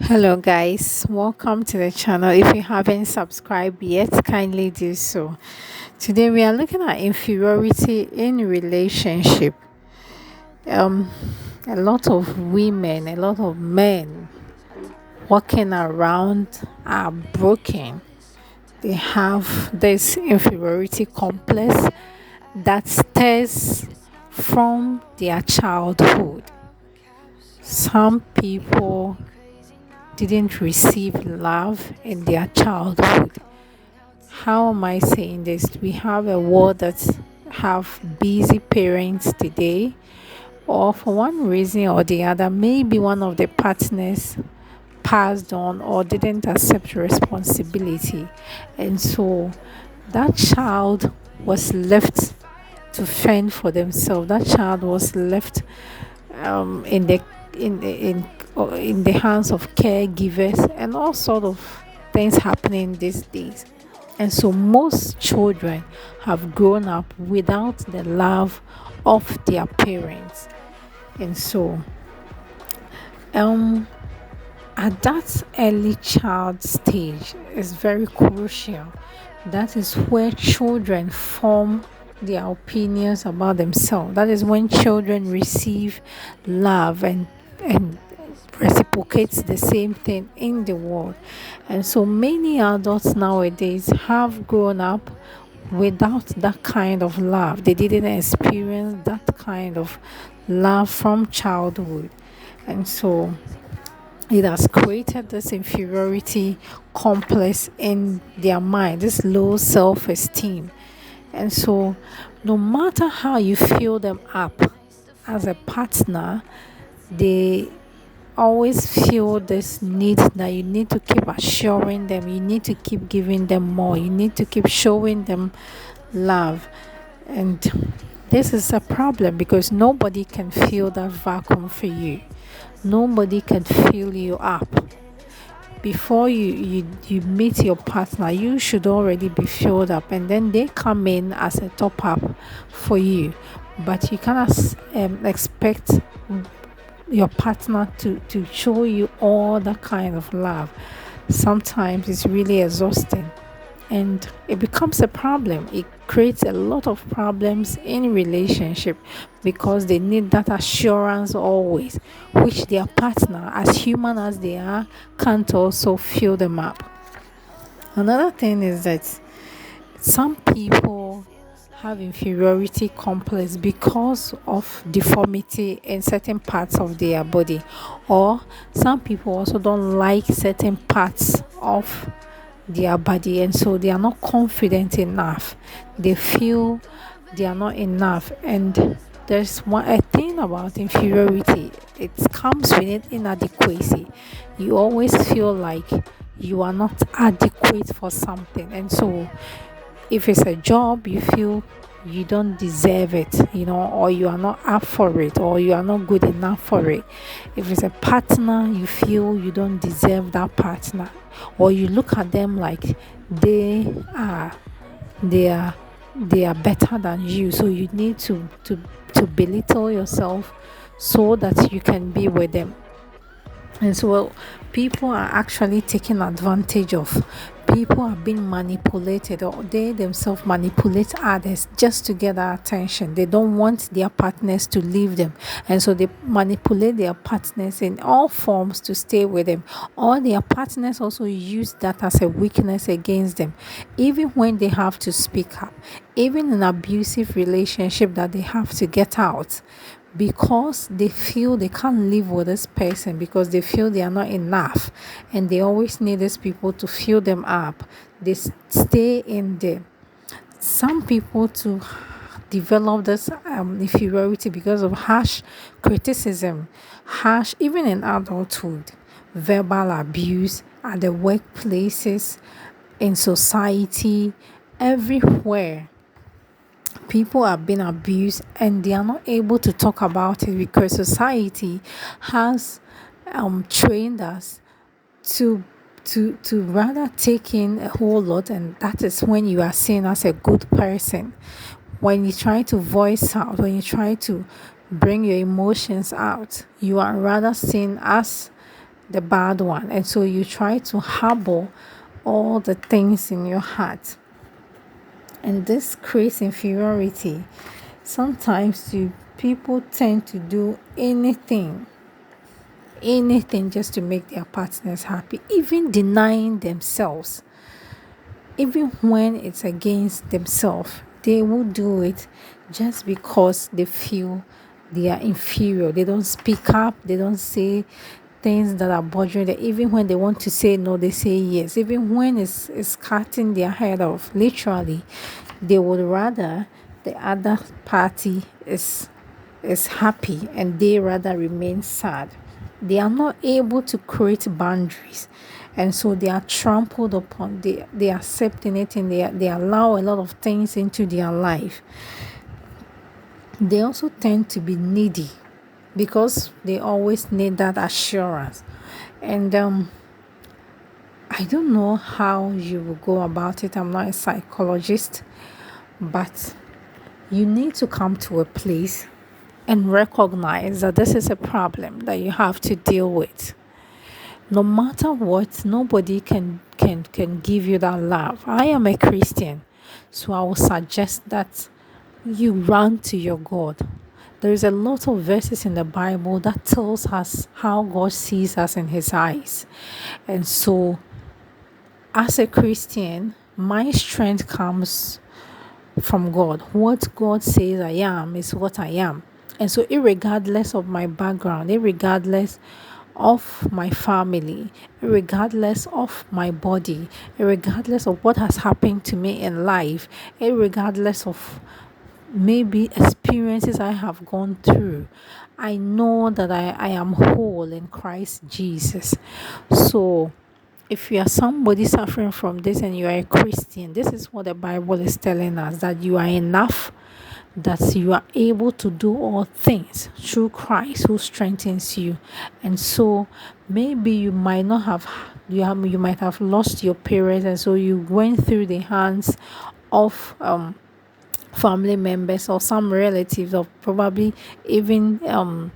Hello, guys. Welcome to the channel. If you haven't subscribed yet, kindly do so. Today, we are looking at inferiority in relationship. Um, a lot of women, a lot of men walking around are broken. They have this inferiority complex that stems from their childhood. Some people didn't receive love in their childhood. How am I saying this? We have a world that have busy parents today, or for one reason or the other, maybe one of the partners passed on or didn't accept responsibility, and so that child was left to fend for themselves. That child was left in the in the hands of caregivers and all sort of things happening these days. And so most children have grown up without the love of their parents. And so um at that early child stage is very crucial. That is where children form their opinions about themselves. That is when children receive love and reciprocates the same thing in the world. And so many adults nowadays have grown up without that kind of love. They didn't experience that kind of love from childhood. And so it has created this inferiority complex in their mind, this low self esteem. And so, no matter how you fill them up as a partner, they always feel this need that you need to keep assuring them, you need to keep giving them more, you need to keep showing them love. And this is a problem because nobody can fill that vacuum for you. Nobody can fill you up. Before you meet your partner, you should already be filled up, and then they come in as a top up for you. But you cannot expect your partner to show you all that kind of love. Sometimes it's really exhausting and it becomes a problem. It creates a lot of problems in relationship because they need that assurance always, which their partner, as human as they are, can't also fill them up. Another thing is that some people have inferiority complex because of deformity in certain parts of their body, or some people also don't like certain parts of their body, and so they are not confident enough. They feel they are not enough. And there's one a thing about inferiority, it comes with it inadequacy. You always feel like you are not adequate for something, and so if it's a job you feel you don't deserve it, or you are not up for it, or you are not good enough for it. If it's a partner, you feel you don't deserve that partner, or you look at them like they are they are they are better than you, so you need to belittle yourself so that you can be with them. And so people are actually taking advantage of. People are being manipulated, or they themselves manipulate others just to get our attention. They don't want their partners to leave them. And so they manipulate their partners in all forms to stay with them. Or their partners also use that as a weakness against them. Even when they have to speak up, even an abusive relationship that they have to get out, because they feel they can't live with this person, because they feel they are not enough, and they always need these people to fill them up. They stay in there. Some people to develop this inferiority because of harsh criticism, harsh even in adulthood, verbal abuse at the workplaces, in society, everywhere. People are being abused and they are not able to talk about it because society has trained us to to rather take in a whole lot, and that is when you are seen as a good person. When you try to voice out, when you try to bring your emotions out, you are rather seen as the bad one. And so you try to harbor all the things in your heart. And this creates inferiority. Sometimes people tend to do anything just to make their partners happy, even denying themselves, even when it's against themselves. They will do it just because they feel they are inferior. They don't speak up, they don't say things that are bothering them. Even when they want to say no, they say yes. Even when it's cutting their head off, literally, they would rather the other party is happy and they rather remain sad. They are not able to create boundaries, and so they are trampled upon. They accept in it, and they allow a lot of things into their life. They also tend to be needy because they always need that assurance. And I don't know how you will go about it. I'm not a psychologist, but you need to come to a place and recognize that this is a problem that you have to deal with. No matter what, nobody can give you that love. I am a Christian, so I will suggest that you run to your God. There is a lot of verses in the Bible that tells us how God sees us in his eyes. And so as a Christian, my strength comes from God. What God says I am is what I am. And so, irregardless of my background, irregardless of my family, regardless of my body, regardless of what has happened to me in life, regardless of maybe experiences I have gone through, I know that I am whole in Christ Jesus. So, if you are somebody suffering from this and you are a Christian, this is what the Bible is telling us, that you are enough, that you are able to do all things through Christ who strengthens you. And so maybe you might have lost your parents, and so you went through the hands of family members or some relatives, or probably even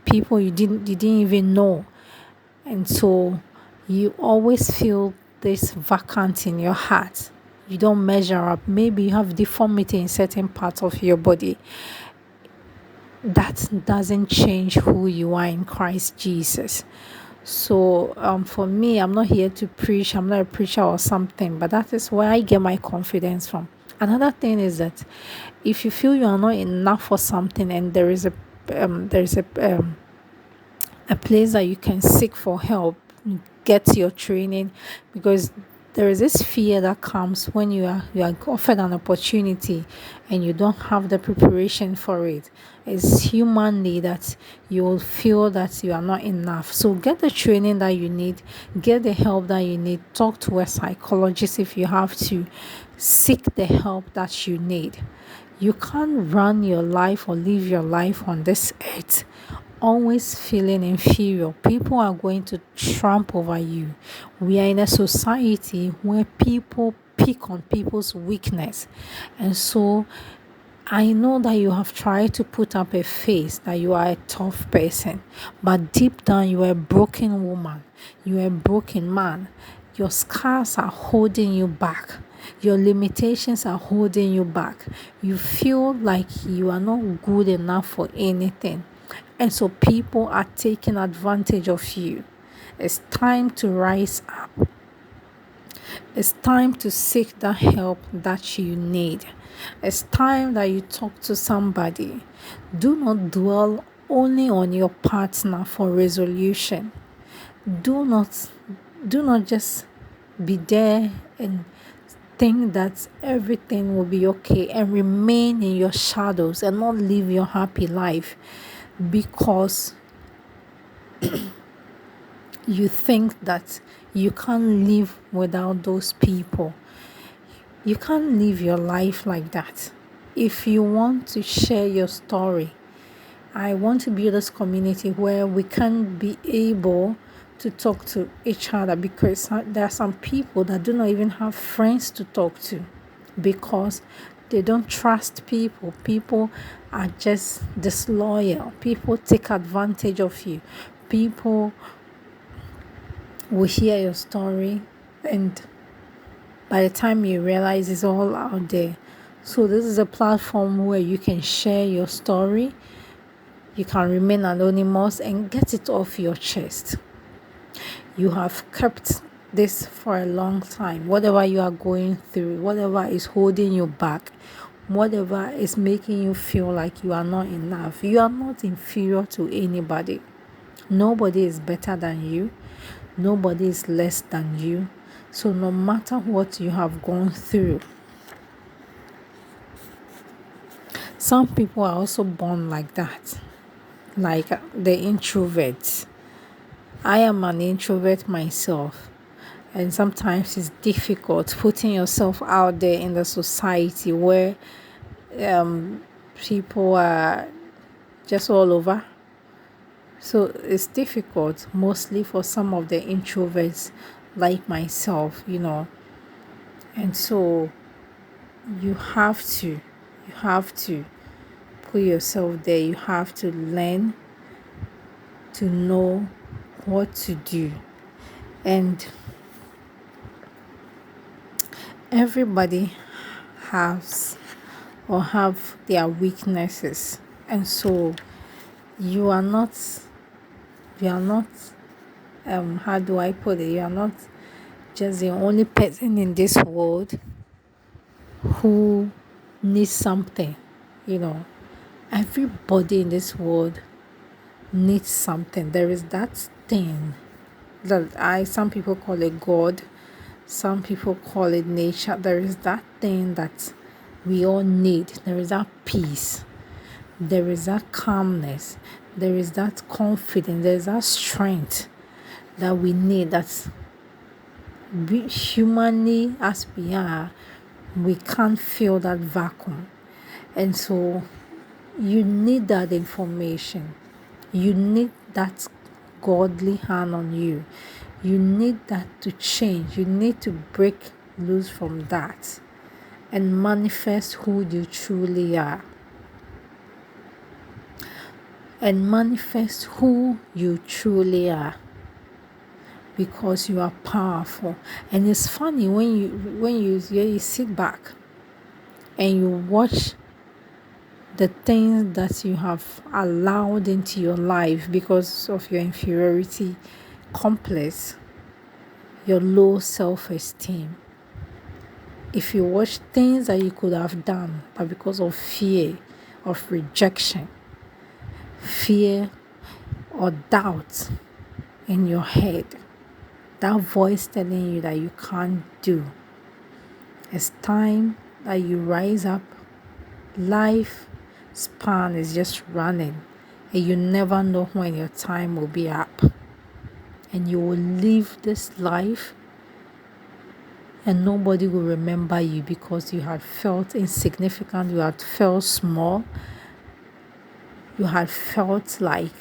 people you didn't even know. And so you always feel this vacant in your heart. You don't measure up. Maybe you have deformity in certain parts of your body. That doesn't change who you are in Christ Jesus. So for me, I'm not here to preach. I'm not a preacher or something, but that is where I get my confidence from. Another thing is that if you feel you are not enough for something, and there is a place that you can seek for help, get your training, because there is this fear that comes when you are offered an opportunity and you don't have the preparation for it. It's humanly that you will feel that you are not enough. So get the training that you need, get the help that you need, talk to a psychologist if you have to, seek the help that you need. You can't run your life or live your life on this earth always feeling inferior. People are going to trample over you. We are in a society where people pick on people's weakness. And so I know that you have tried to put up a face that you are a tough person, but deep down you are a broken woman. You are a broken man. Your scars are holding you back. Your limitations are holding you back. You feel like you are not good enough for anything. And so people are taking advantage of you. It's time to rise up. It's time to seek the help that you need. It's time that you talk to somebody. Do not dwell only on your partner for resolution. Do not just be there and think that everything will be okay and remain in your shadows and not live your happy life because you think that you can't live without those people. You can't live your life like that. If you want to share your story, I want to build this community where we can be able to talk to each other, because there are some people that do not even have friends to talk to because they don't trust people. People are just disloyal. People take advantage of you. People will hear your story, and by the time you realize it's all out there. So this is a platform where you can share your story, you can remain anonymous and get it off your chest. You have kept this for a long time. Whatever you are going through, whatever is holding you back, whatever is making you feel like you are not enough, you are not inferior to anybody. Nobody is better than you. Nobody is less than you. So no matter what you have gone through, some people are also born like that, like the introverts. I am an introvert myself, and sometimes it's difficult putting yourself out there in the society where people are just all over. So it's difficult mostly for some of the introverts like myself, and so you have to put yourself there. You have to learn to know what to do. And everybody has or have their weaknesses. And so you are not how do I put it? You are not just the only person in this world who needs something, you know. Everybody in this world needs something. There is that thing that some people call it God, some people call it nature. There is that thing that we all need. There is that peace, there is that calmness, there is that confidence, there is that strength that we need. That we, humanly as we are, we can't fill that vacuum. And so you need that information. You need that godly hand on you. You need that to change. You need to break loose from that and manifest who you truly are. And manifest who you truly are, because you are powerful. And it's funny when you sit back and you watch the things that you have allowed into your life because of your inferiority complex, your low self-esteem. If you watch things that you could have done, but because of fear of rejection, fear or doubt in your head, that voice telling you that you can't do, it's time that you rise up. Life span is just running, and you never know when your time will be up. And you will live this life and nobody will remember you because you had felt insignificant, you had felt small, you had felt like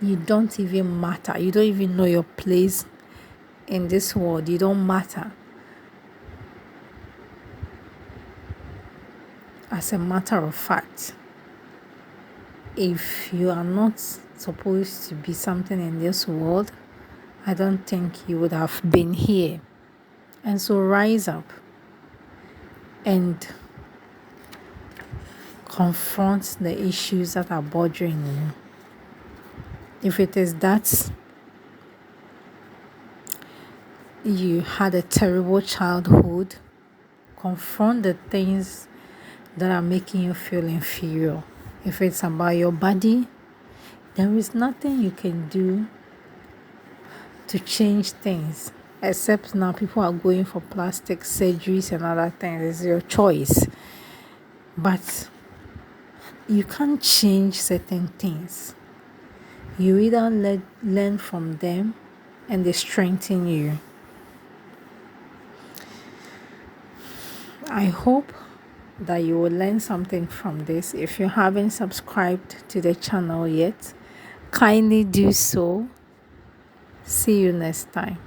you don't even matter. You don't even know your place in this world. You don't matter. As a matter of fact, if you are not supposed to be something in this world, I don't think you would have been here. And so rise up and confront the issues that are bothering you. If it is that you had a terrible childhood, confront the things that are making you feel inferior. If it's about your body, there is nothing you can do to change things, except now people are going for plastic surgeries and other things. It's your choice. But you can't change certain things. You either learn from them and they strengthen you. I hope that you will learn something from this. If you haven't subscribed to the channel yet, kindly do so. See you next time.